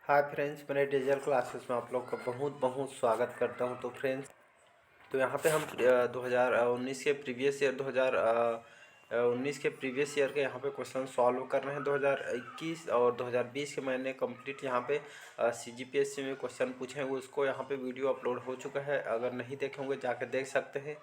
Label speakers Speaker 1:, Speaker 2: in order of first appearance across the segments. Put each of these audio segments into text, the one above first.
Speaker 1: Hi friends, मेरे digital classes में आप लोग का बहुत बहुत स्वागत करता हूं। तो फ्रेंड्स, तो यहाँ पे हम 2019 के प्रीवियस ईयर 2019 के प्रीवियस ईयर के यहाँ पे क्वेश्चन सॉल्व कर रहे हैं। 2021 और 2020 के मैंने कंप्लीट यहाँ पे CGPSC में क्वेश्चन पूछे हैं, उसको यहाँ पे वीडियो अपलोड हो चुका है। अगर नहीं देखे होंगे जाकर देख सकते हैं।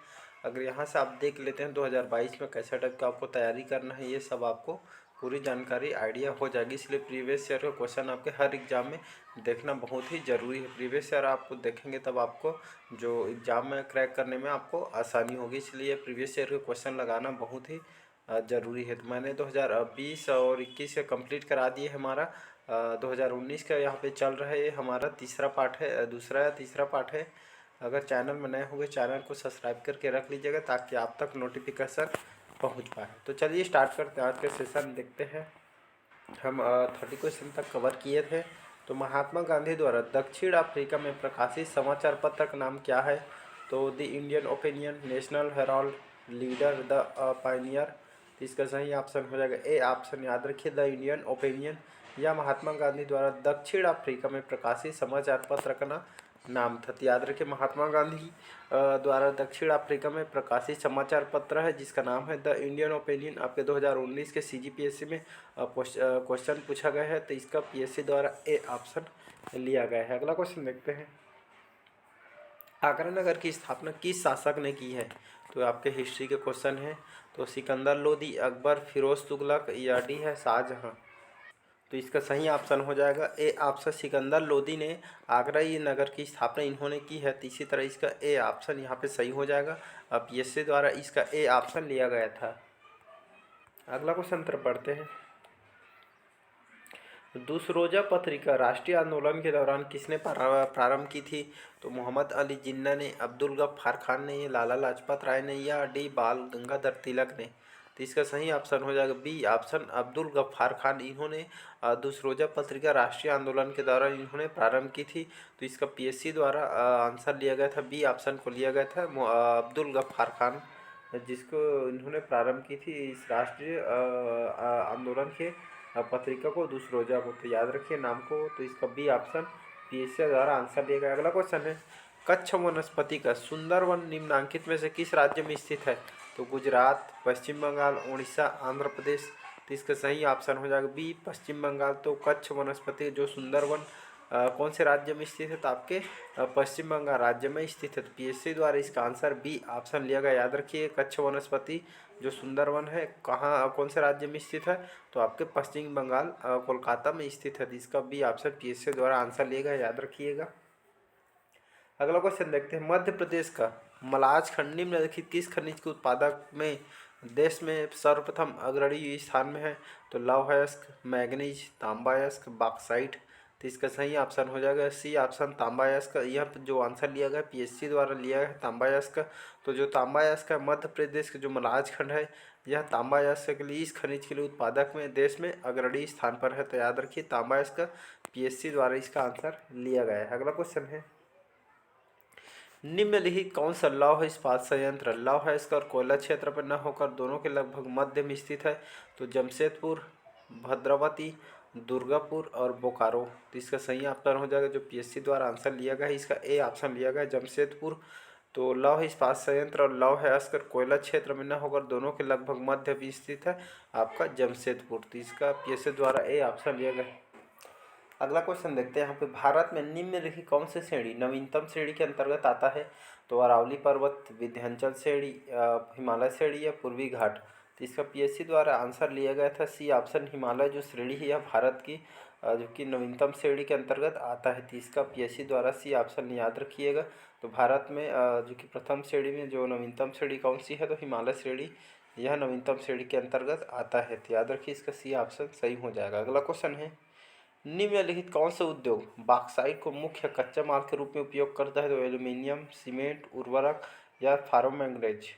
Speaker 1: अगर यहाँ से आप देख लेते हैं 2022 में कैसे टाइप का आपको तैयारी करना है, ये सब आपको पूरी जानकारी आइडिया हो जाएगी। इसलिए प्रीवियस ईयर का क्वेश्चन आपके हर एग्ज़ाम में देखना बहुत ही ज़रूरी है। प्रीवियस ईयर आप देखेंगे तब आपको जो एग्ज़ाम में क्रैक करने में आपको आसानी होगी। इसलिए प्रीवियस ईयर के क्वेश्चन लगाना बहुत ही ज़रूरी है। तो मैंने 2020 और 21 का कंप्लीट करा दिए। हमारा 2019 का यहाँ पे चल रहा है, ये हमारा तीसरा पार्ट है, दूसरा या तीसरा पार्ट है। अगर चैनल में नए होंगे चैनल को सब्सक्राइब करके रख लीजिएगा ताकि आप तक नोटिफिकेशन पहुँच पाए। तो चलिए स्टार्ट करते हैं आज के सेशन। देखते हैं, हम 30 क्वेश्चन तक कवर किए थे। तो महात्मा गांधी द्वारा दक्षिण अफ्रीका में प्रकाशित समाचार पत्र का नाम क्या है? तो the Indian opinion, national Herald, leader, the Pioneer. तो इसका सही ऑप्शन हो जाएगा ए ऑप्शन। याद रखिए, द इंडियन ओपिनियन या महात्मा गांधी द्वारा दक्षिण अफ्रीका में प्रकाशित समाचार पत्र का नाम था। तो याद रखिए, महात्मा गांधी द्वारा दक्षिण अफ्रीका में प्रकाशित समाचार पत्र है जिसका नाम है द इंडियन ओपिनियन। आपके 2019 के CGPSC में क्वेश्चन पूछा गया है, तो इसका PSC द्वारा ए ऑप्शन लिया गया है। अगला क्वेश्चन देखते हैं, आगरा नगर की स्थापना किस शासक ने की है? तो आपके हिस्ट्री के क्वेश्चन है। तो सिकंदर लोदी, अकबर, फिरोज तुगलक या डी है शाहजहां। तो इसका सही ऑप्शन हो जाएगा ए ऑप्शन। सिकंदर लोदी ने आगरा ये नगर की स्थापना इन्होंने की है। तो इसी तरह इसका ए ऑप्शन यहाँ पे सही हो जाएगा। अब PSC द्वारा इसका ए ऑप्शन लिया गया था। अगला क्वेश्चन तरफ बढ़ते हैं। दुसरोजा पत्रिका राष्ट्रीय आंदोलन के दौरान किसने प्रारंभ की थी? तो मोहम्मद अली जिन्ना ने, अब्दुल गफ्फार खान ने, लाला लाजपत राय ने या डी बाल गंगाधर तिलक ने। तो इसका सही ऑप्शन हो जाएगा बी ऑप्शन, अब्दुल गफ्फार खान। इन्होंने दुसरोजा पत्रिका राष्ट्रीय आंदोलन के दौरान इन्होंने प्रारंभ की थी। तो इसका PSC द्वारा आंसर लिया गया था, बी ऑप्शन को लिया गया था, अब्दुल गफ्फार खान, जिसको इन्होंने प्रारंभ की थी इस राष्ट्रीय आंदोलन के पत्रिका को, दुसरोजा को। तो याद रखिए नाम को। तो इसका बी ऑप्शन PSC द्वारा आंसर दिया गया। अगला क्वेश्चन है, कच्छ वनस्पति का सुंदरवन निम्नलिखित में से किस राज्य में स्थित है? तो गुजरात, पश्चिम बंगाल, उड़ीसा, आंध्र प्रदेश। तो इसका सही ऑप्शन हो जाएगा बी पश्चिम बंगाल। तो कच्छ वनस्पति जो सुंदरवन कौन से राज्य में स्थित है? तो आपके पश्चिम बंगाल राज्य में स्थित है। तो PSC द्वारा इसका आंसर बी ऑप्शन लिया गया। याद रखिए, कच्छ वनस्पति जो सुंदरवन है कहाँ कौन से राज्य में स्थित है? तो आपके पश्चिम बंगाल कोलकाता में स्थित है। इसका बी ऑप्शन PSC द्वारा आंसर लिया गया, याद रखिएगा। अगला क्वेश्चन देखते हैं, मध्य प्रदेश का मलाज खंड निम्नलिखित किस खनिज के उत्पादक में देश में सर्वप्रथम अग्रणी स्थान में है? तो लौह अयस्क, मैग्नीज, तांबा अयस्क, बॉक्साइट। तो इसका सही ऑप्शन हो जाएगा सी ऑप्शन, तांबा अयस्क। यह जो आंसर लिया गया PSC द्वारा लिया गया है तांबा अयस्क। तो जो तांबा अयस्क है मध्य प्रदेश के जो मलाज खंड है, यह तांबा अयस्क के लिए, इस खनिज के लिए उत्पादक में देश में अग्रणी स्थान पर है। तो याद रखिए तांबा अयस्क PSC द्वारा इसका आंसर लिया गया है। अगला क्वेश्चन है, निम्नलिखित कौन सा लौह इस्पात संयंत्र लौह अयस्क और कोयला क्षेत्र पर न होकर दोनों के लगभग मध्य में स्थित है? तो जमशेदपुर, भद्रावती, दुर्गापुर और बोकारो। तो इसका सही ऑप्शन हो जाएगा जो PSC द्वारा आंसर लिया गया है, इसका ए ऑप्शन लिया गया जमशेदपुर। तो लौह इस्पात संयंत्र और लौह अयस्क और कोयला क्षेत्र में न होकर दोनों के लगभग मध्य में स्थित है आपका जमशेदपुर। तो इसका PSC द्वारा ए ऑप्शन लिया गया। अगला क्वेश्चन देखते हैं, यहाँ पे भारत में निम्नलिखित कौन सी श्रेणी नवीनतम श्रेणी के अंतर्गत आता है? तो अरावली पर्वत, विंध्याचल श्रेणी, हिमालय श्रेणी या पूर्वी घाट। तो इसका PSC द्वारा आंसर लिया गया था सी ऑप्शन, हिमालय जो श्रेणी है यह भारत की जो कि नवीनतम श्रेणी के अंतर्गत आता है। तो इसका PSC द्वारा सी ऑप्शन याद रखिएगा। तो भारत में जो कि प्रथम श्रेणी में जो नवीनतम श्रेणी कौन सी है? तो हिमालय श्रेणी, यह नवीनतम श्रेणी के अंतर्गत आता है। तो याद रखिए इसका सी ऑप्शन सही हो जाएगा। अगला क्वेश्चन है, निम्नलिखित कौन सा उद्योग बॉक्साइट को मुख्य कच्चा माल के रूप में उपयोग करता है? तो एल्यूमिनियम, सीमेंट, उर्वरक या फार्मैंगनीज।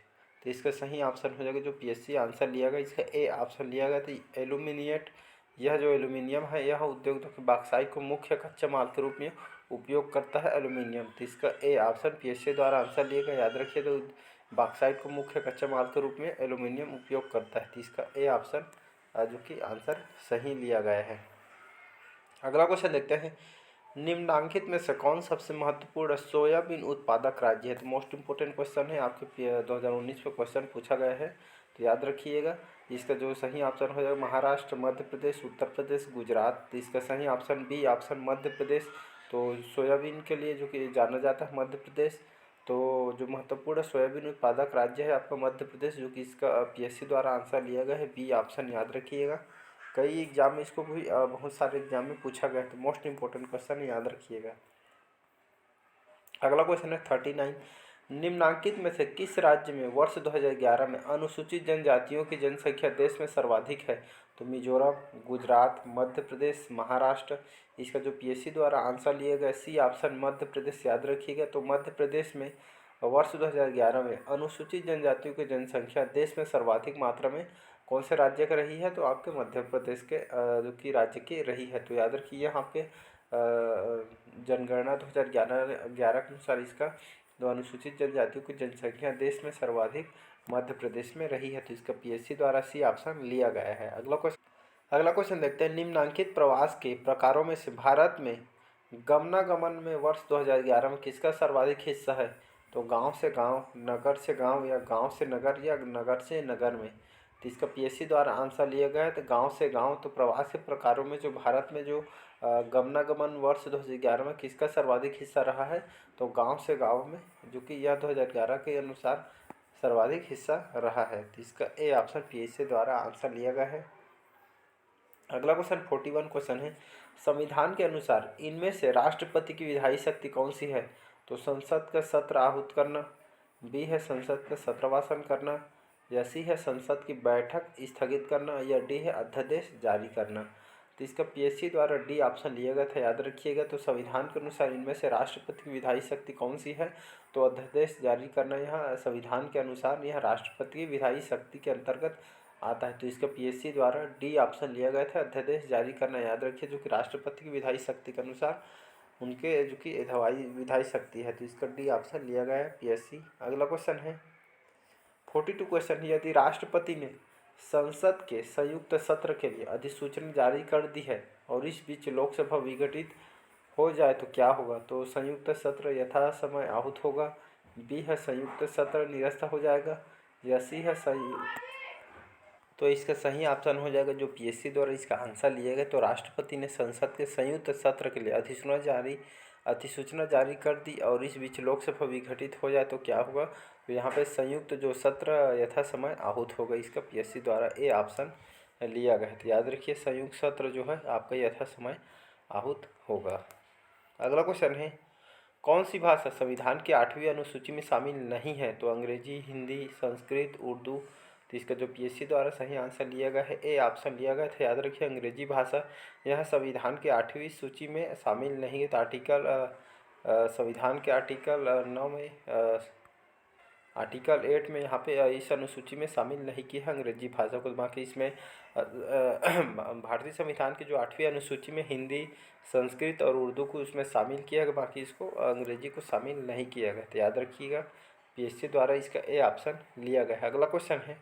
Speaker 1: तो इसका सही ऑप्शन हो जाएगा जो PSC आंसर लिया गया, इसका ए ऑप्शन लिया गया। तो एल्यूमिनिएट, यह जो एल्यूमिनियम है यह उद्योग जो कि बॉक्साइट को मुख्य कच्चा माल के रूप में उपयोग करता है एल्यूमिनियम। तो इसका ए ऑप्शन PSC द्वारा आंसर लिया गया, याद रखिए। तो बॉक्साइट को मुख्य कच्चा माल के रूप में एल्यूमिनियम उपयोग करता है। तो इसका ए ऑप्शन जो कि आंसर सही लिया गया है। अगला क्वेश्चन देखते हैं, निम्नलिखित में से कौन सबसे महत्वपूर्ण सोयाबीन उत्पादक राज्य है? तो मोस्ट इम्पोर्टेंट क्वेश्चन है, आपके 2019 में क्वेश्चन पूछा गया है, तो याद रखिएगा। इसका जो सही ऑप्शन हो जाएगा महाराष्ट्र, मध्य प्रदेश, उत्तर प्रदेश, गुजरात। तो इसका सही option B option Madhya Pradesh. तो सोयाबीन के लिए जो कि जाना जाता है मध्य प्रदेश, तो जो महत्वपूर्ण सोयाबीन उत्पादक राज्य है आपका मध्य प्रदेश, जो कि इसका पीएससी द्वारा आंसर लिया गया है, बी ऑप्शन याद रखिएगा। कई एग्जाम में इसको भी बहुत सारे एग्जाम में पूछा गया है, तो मोस्ट इंपॉर्टेंट क्वेश्चन याद रखिएगा। अगला क्वेश्चन है 39, निम्नलिखित में से किस राज्य में वर्ष 2011 में अनुसूचित जनजातियों की जनसंख्या देश में सर्वाधिक है? तो मिजोरम, गुजरात, मध्य प्रदेश, महाराष्ट्र। इसका जो पीएससी द्वारा आंसर लिया गया सी ऑप्शन मध्य प्रदेश याद रखिएगा। तो मध्य प्रदेश में वर्ष 2011 में अनुसूचित जनजातियों की जनसंख्या देश में सर्वाधिक मात्रा में कौन से राज्य का रही है? तो आपके मध्य प्रदेश के जो कि राज्य की रही है। तो याद रखिए यहाँ पे जनगणना 2011 के अनुसार इसका जो अनुसूचित जनजातियों की जनसंख्या देश में सर्वाधिक मध्य प्रदेश में रही है। तो इसका पीएससी द्वारा सी ऑप्शन लिया गया है। अगला क्वेश्चन देखते हैं, निम्नलिखित प्रवास के प्रकारों में से भारत में गमनागमन में वर्ष 2011 में किसका सर्वाधिक हिस्सा है? तो गांव से गांव, नगर से गांव, या गांव से नगर, या नगर से नगर में। तो इसका पीएससी द्वारा आंसर लिया गया है, तो गांव से गांव। तो प्रवास के प्रकारों में जो भारत में जो गमनागमन वर्ष 2011 में किसका सर्वाधिक हिस्सा रहा है? तो गांव से गांव में, जो कि यह 2011 के अनुसार सर्वाधिक हिस्सा रहा है। तो इसका ए ऑप्शन पीएससी द्वारा आंसर लिया गया है। अगला क्वेश्चन 41 क्वेश्चन है, संविधान के अनुसार इनमें से राष्ट्रपति की विधायी शक्ति कौन सी है? तो संसद का सत्र आहूत करना, बी है संसद का सत्रवासन करना, या सी है संसद की बैठक स्थगित करना, या डी है अध्यादेश जारी करना। तो इसका पीएससी द्वारा डी ऑप्शन लिया गया था, याद रखिएगा। तो संविधान के अनुसार इनमें से राष्ट्रपति की विधायी शक्ति कौन सी है? तो अध्यादेश जारी करना यह संविधान के अनुसार यह राष्ट्रपति की विधायी शक्ति के अंतर्गत आता है। तो इसका पीएससी द्वारा डी ऑप्शन लिया गया था, अध्यादेश जारी करना याद रखिए, जो कि राष्ट्रपति की विधायी शक्ति के अनुसार उनके जो कि विधायी शक्ति है। तो इसका डी ऑप्शन लिया गया है पीएससी। अगला क्वेश्चन है 42 क्वेश्चन है, यदि राष्ट्रपति ने संसद के संयुक्त सत्र के लिए अधिसूचना जारी कर दी है और इस बीच लोकसभा विघटित हो जाए तो क्या होगा? तो संयुक्त सत्र यथा समय आहूत होगा, बी है संयुक्त सत्र निरस्त हो जाएगा, या सी है तो इसका सही ऑप्शन हो जाएगा जो पीएससी द्वारा इसका आंसर लिया गया। तो राष्ट्रपति ने संसद के संयुक्त सत्र के लिए अधिसूचना जारी कर दी और इस बीच लोकसभा विघटित हो जाए तो क्या होगा? तो यहाँ पे संयुक्त जो सत्र यथा समय आहूत होगा। इसका पीएससी द्वारा ए ऑप्शन लिया गया है। तो याद रखिए संयुक्त सत्र जो है आपका यथा समय आहूत होगा। अगला क्वेश्चन है, कौन सी भाषा संविधान की 8वीं अनुसूची में शामिल नहीं है? तो अंग्रेजी, हिंदी, संस्कृत, उर्दू। तो इसका जो पीएससी द्वारा सही आंसर लिया गया है ए ऑप्शन लिया गया था। याद रखिए अंग्रेजी भाषा यह संविधान की 8वीं सूची में शामिल नहीं है। तो संविधान के आर्टिकल 9 में आर्टिकल 8 में यहाँ पे इस अनुसूची में शामिल नहीं की है अंग्रेजी भाषा को। बाकी इसमें भारतीय संविधान की जो 8वीं अनुसूची में हिंदी, संस्कृत और उर्दू को उसमें शामिल किया गया, बाकी इसको अंग्रेजी को शामिल नहीं किया गया। तो याद रखिएगा पीएससी द्वारा इसका ए ऑप्शन लिया गया है। अगला क्वेश्चन है,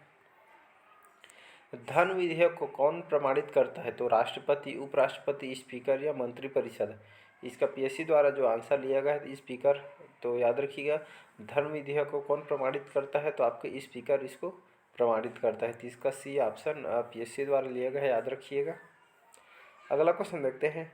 Speaker 1: धन विधेयक को कौन प्रमाणित करता है? तो राष्ट्रपति, उपराष्ट्रपति, स्पीकर या मंत्रिपरिषद। इसका पीएससी द्वारा जो आंसर लिया गया है स्पीकर। तो याद रखिएगा धन विधेयक को कौन प्रमाणित करता है? तो आपके स्पीकर इसको प्रमाणित करता है। तो इसका सी ऑप्शन पीएससी द्वारा लिया गया है, याद रखिएगा। अगला क्वेश्चन देखते हैं,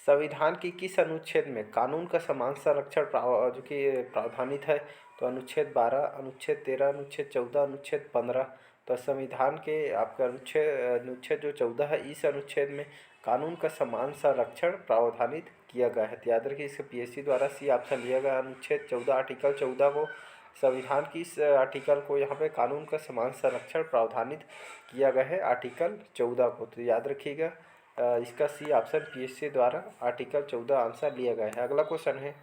Speaker 1: संविधान की किस अनुच्छेद में कानून का समान संरक्षण जो कि प्रावधानित है? तो अनुच्छेद 12, अनुच्छेद 13, अनुच्छेद 14, अनुच्छेद 15। तो संविधान के आपका अनुच्छेद जो 14 है, इस अनुच्छेद में कानून का समान संरक्षण प्रावधानित किया गया है। तो याद रखिए इसके पीएससी द्वारा सी ऑप्शन लिया गया अनुच्छेद 14, आर्टिकल 14 को, संविधान की इस आर्टिकल को यहाँ पे कानून का समान संरक्षण प्रावधानित किया गया है आर्टिकल 14 को। तो याद रखिएगा इसका सी ऑप्शन पीएससी द्वारा आर्टिकल 14 आंसर लिया गया है। अगला क्वेश्चन है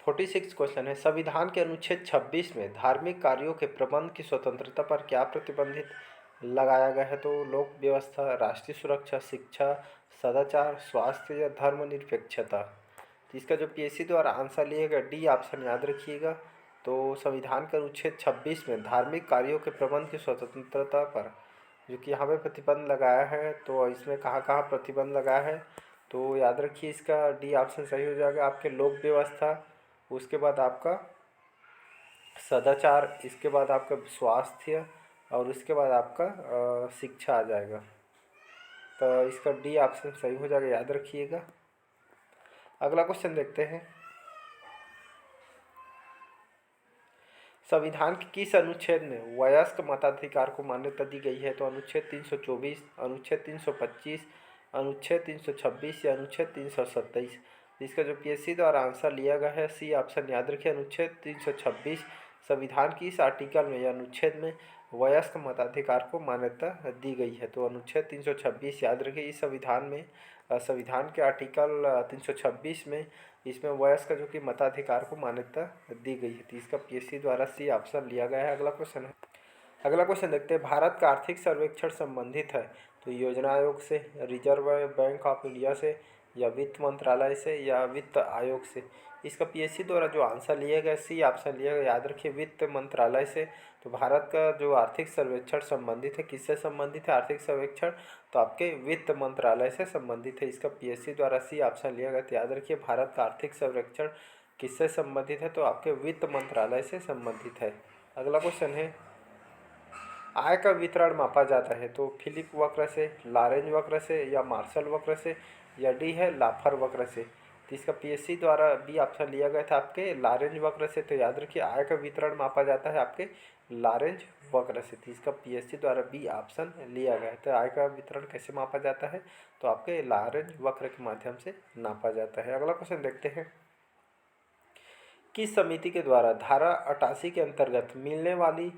Speaker 1: 46 क्वेश्चन है, संविधान के अनुच्छेद 26 में धार्मिक कार्यों के प्रबंध की स्वतंत्रता पर क्या प्रतिबंधित लगाया गया है? तो लोक व्यवस्था, राष्ट्रीय सुरक्षा, शिक्षा, सदाचार, स्वास्थ्य या धर्मनिरपेक्षता। तो इसका जो पीएससी द्वारा आंसर लिया गया डी ऑप्शन याद रखिएगा। तो संविधान के अनुच्छेद 26 में धार्मिक कार्यों के प्रबंध की स्वतंत्रता पर जो कि यहाँ पे प्रतिबंध लगाया है। तो इसमें कहाँ कहाँ प्रतिबंध लगाया है, तो याद रखिए इसका डी ऑप्शन सही हो जाएगा। आपके लोक व्यवस्था, उसके बाद आपका सदाचार, इसके बाद आपका स्वास्थ्य और उसके बाद आपका शिक्षा आ जाएगा। तो इसका डी ऑप्शन सही हो जाएगा, याद रखिएगा। अगला क्वेश्चन देखते हैं। संविधान के किस अनुच्छेद में वयस्क मताधिकार को मान्यता दी गई है? तो अनुच्छेद 324, अनुच्छेद 325, अनुच्छेद 326 या अनुच्छेद 327। इसका जो पीएससी द्वारा आंसर लिया गया है सी ऑप्शन, याद रखिए अनुच्छेद 326। संविधान की इस आर्टिकल में या अनुच्छेद में वयस्क मताधिकार को मान्यता दी गई है। तो अनुच्छेद 326 याद रखिए। इस संविधान में संविधान के आर्टिकल 326 में इसमें वयस्क जो कि मताधिकार को मान्यता दी गई है। तो इसका पीएससी द्वारा सी ऑप्शन लिया गया है। अगला क्वेश्चन है। अगला क्वेश्चन देखते हैं। भारत का आर्थिक सर्वेक्षण संबंधित है तो योजना आयोग से, रिजर्व बैंक ऑफ इंडिया से, या वित्त मंत्रालय से, या वित्त आयोग से। इसका पीएससी द्वारा जो आंसर लिया गया सी ऑप्शन लिया गया, याद रखिए वित्त मंत्रालय से। तो भारत का जो आर्थिक सर्वेक्षण संबंधित है, किससे संबंधित है आर्थिक सर्वेक्षण? तो आपके वित्त मंत्रालय से संबंधित है। इसका पीएससी द्वारा सी ऑप्शन लिया गया। तो याद रखिए भारत का आर्थिक सर्वेक्षण किससे संबंधित है? तो आपके वित्त मंत्रालय से संबंधित है। अगला क्वेश्चन है। आय का वितरण मापा जाता है तो फिलिप वक्र से, लॉरेंज वक्र से, या मार्शल वक्र से, या डी है लाफर वक्र से। तो इसका पीएससी द्वारा बी ऑप्शन लिया गया था आपके लॉरेंज वक्र से। तो याद रखिए आय का वितरण मापा जाता है आपके लॉरेंज वक्र से। तो इसका पीएससी द्वारा बी ऑप्शन लिया गया है। तो आय का वितरण कैसे मापा जाता है? तो आपके लॉरेंज वक्र के माध्यम से नापा जाता है। अगला क्वेश्चन देखते हैं। किस समिति के द्वारा धारा 88 के अंतर्गत मिलने वाली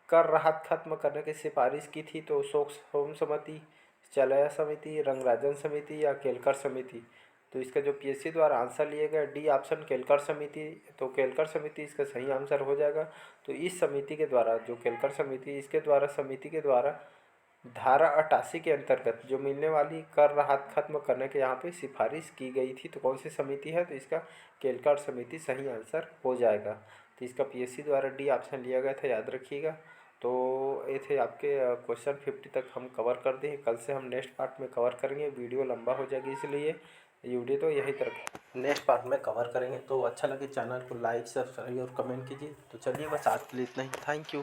Speaker 1: कर राहत खत्म करने की सिफारिश की थी? तो स्टॉकहोम समिति, चलैया समिति, रंगराजन समिति, या केलकर समिति। तो इसका जो पीएससी द्वारा आंसर लिया गया डी ऑप्शन केलकर समिति। तो केलकर समिति इसका सही आंसर हो जाएगा। तो इस समिति के द्वारा, जो केलकर समिति, इसके द्वारा समिति के द्वारा धारा 88 के अंतर्गत जो मिलने वाली कर राहत खत्म करने के यहाँ पे सिफारिश की गई थी। तो कौन सी समिति है? तो इसका केलकर समिति सही आंसर हो जाएगा। तो इसका पीएससी द्वारा डी ऑप्शन लिया गया था, याद रखिएगा। तो ये थे आपके क्वेश्चन 50 तक हम कवर कर दें। कल से हम नेक्स्ट पार्ट में कवर करेंगे। वीडियो लंबा हो जाएगी इसलिए वीडियो तो यही तक नेक्स्ट पार्ट में कवर करेंगे। तो अच्छा लगे चैनल को लाइक, सब्सक्राइब और कमेंट कीजिए। तो चलिए बस आज के लिए इतना ही। Thank you.